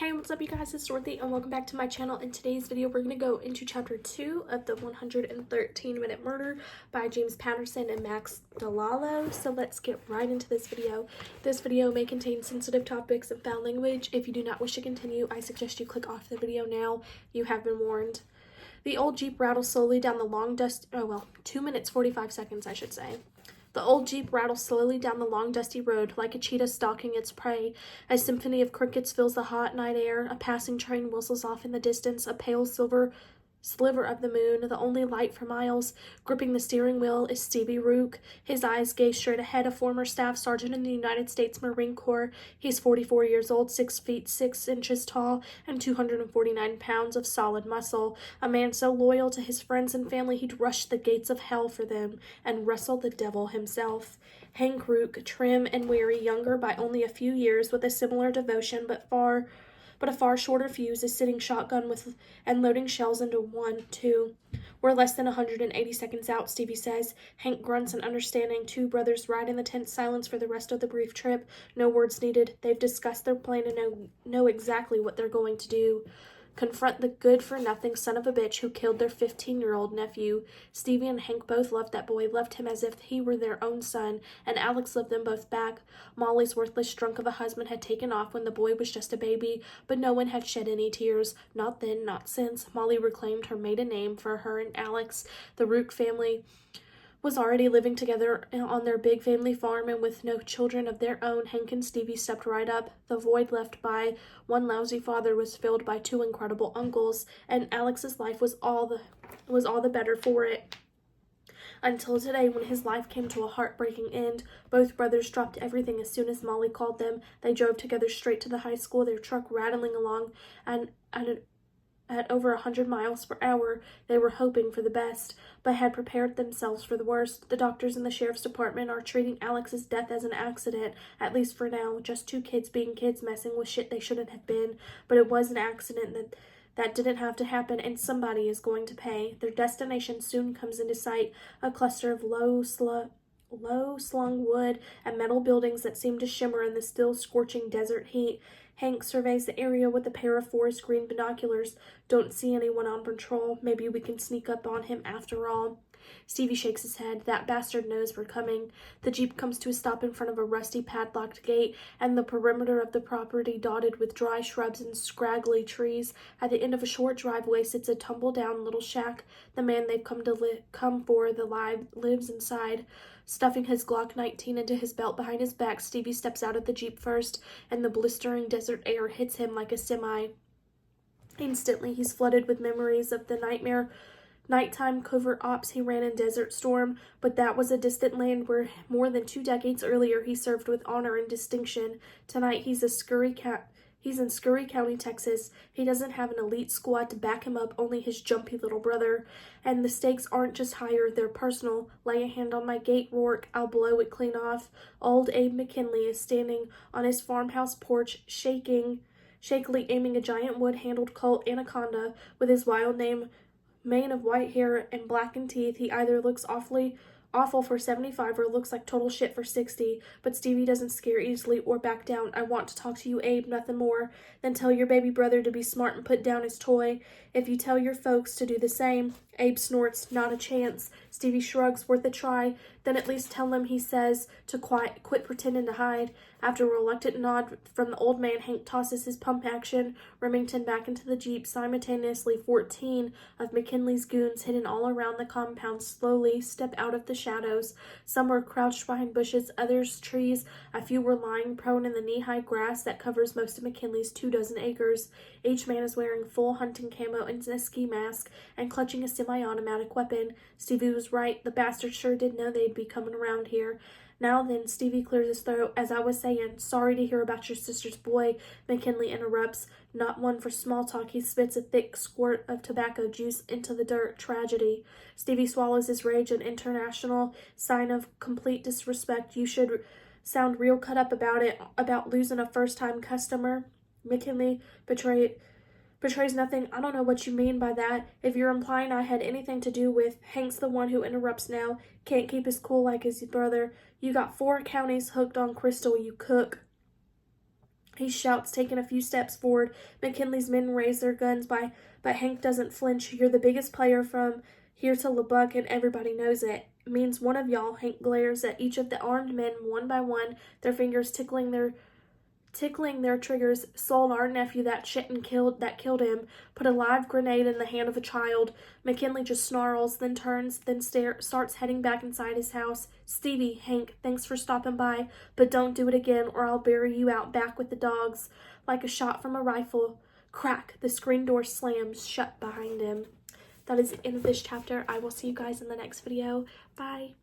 Hey, what's up you guys, it's Dorothy and welcome back to my channel. In today's video, we're going to go into chapter 2 of the 113-minute murder by James Patterson and Max Delalo. So let's get right into this video. This video may contain sensitive topics and foul language. If you do not wish to continue, I suggest you click off the video now. You have been warned. The old Jeep rattled slowly down the long 2 minutes 45 seconds I should say. The old Jeep rattled slowly down the long, dusty road, like a cheetah stalking its prey. A symphony of crickets fills the hot night air. A passing train whistles off in the distance, a pale silver sliver of the moon, the only light for miles. Gripping the steering wheel is Stevie Rook. His eyes gaze straight ahead, a former staff sergeant in the United States Marine Corps. He's 44 years old, 6 feet 6 inches tall, and 249 pounds of solid muscle. A man so loyal to his friends and family he'd rush the gates of hell for them and wrestle the devil himself. Hank Rook, trim and weary, younger by only a few years, with a similar devotion but a far shorter fuse, is sitting shotgun with and loading shells into 1-2. We're less than 180 seconds out, Stevie says. Hank grunts in understanding. Two brothers ride in the tense silence for the rest of the brief trip. No words needed. They've discussed their plan and know exactly what they're going to do. Confront the good-for-nothing son of a bitch who killed their 15-year-old nephew. Stevie and Hank both loved that boy, loved him as if he were their own son, and Alex loved them both back. Molly's worthless drunk of a husband had taken off when the boy was just a baby, but no one had shed any tears. Not then, not since. Molly reclaimed her maiden name for her and Alex. The Rook family was already living together on their big family farm, and with no children of their own, Hank and Stevie stepped right up. The void left by one lousy father was filled by two incredible uncles, and Alex's life was all the better for it. Until today, when his life came to a heartbreaking end. Both brothers dropped everything as soon as Molly called them. They drove together straight to the high school, their truck rattling along at over 100 miles per hour. They were hoping for the best, but had prepared themselves for the worst. The doctors in the sheriff's department are treating Alex's death as an accident, at least for now. Just two kids being kids, messing with shit they shouldn't have been. But it was an accident that didn't have to happen, and somebody is going to pay. Their destination soon comes into sight, a cluster of low-slung wood and metal buildings that seem to shimmer in the still scorching desert heat. Hank surveys the area with a pair of forest green binoculars. Don't see anyone on patrol. Maybe we can sneak up on him after all. Stevie shakes his head. That bastard knows we're coming. The Jeep comes to a stop in front of a rusty padlocked gate, and the perimeter of the property dotted with dry shrubs and scraggly trees. At the end of a short driveway sits a tumble-down little shack. The man they've come for lives inside. Stuffing his Glock 19 into his belt behind his back, Stevie steps out of the Jeep first, and the blistering desert air hits him like a semi. Instantly, he's flooded with memories of the nighttime covert ops he ran in Desert Storm, but that was a distant land where more than 2 decades earlier he served with honor and distinction. Tonight, he's in Scurry County, Texas. He doesn't have an elite squad to back him up, only his jumpy little brother. And the stakes aren't just higher, they're personal. Lay a hand on my gate, Rourke. I'll blow it clean off. Old Abe McKinley is standing on his farmhouse porch, shakily aiming a giant wood-handled Colt Anaconda with his wild mane of white hair and blackened teeth. He either looks awful for 75 or looks like total shit for 60, but Stevie doesn't scare easily or back down. I want to talk to you, Abe, nothing more. Then tell your baby brother to be smart and put down his toy. If you tell your folks to do the same. Abe snorts, not a chance. Stevie shrugs, worth a try. Then at least tell him, he says, to quit pretending to hide. After a reluctant nod from the old man, Hank tosses his pump action Remington back into the Jeep. Simultaneously, 14 of McKinley's goons, hidden all around the compound, slowly step out of the shadows. Some were crouched behind bushes, others trees. A few were lying prone in the knee-high grass that covers most of McKinley's 24 acres. Each man is wearing full hunting camo and a ski mask and clutching a semi-automatic weapon. Stevie was right. The bastards sure did know they'd be coming around here. Now then, Stevie clears his throat. As I was saying, sorry to hear about your sister's boy, McKinley interrupts. Not one for small talk. He spits a thick squirt of tobacco juice into the dirt. Tragedy. Stevie swallows his rage, an international sign of complete disrespect. You should sound real cut up about it, about losing a first-time customer. McKinley betrays nothing. I don't know what you mean by that. If you're implying I had anything to do with... Hank's the one who interrupts now. Can't keep his cool like his brother. You got 4 counties hooked on crystal, you cook. He shouts, taking a few steps forward. McKinley's men raise their guns, but Hank doesn't flinch. You're the biggest player from here to Lubbock, and everybody knows it. It means one of y'all. Hank glares at each of the armed men one by one, their fingers tickling their triggers. Sold our nephew that shit and killed him. Put a live grenade in the hand of a child. McKinley just snarls, then turns, then starts heading back inside his house. Stevie, Hank, thanks for stopping by, but don't do it again or I'll bury you out back with the dogs. Like a shot from a rifle. Crack, the screen door slams shut behind him. That is the end of this chapter. I will see you guys in the next video. Bye.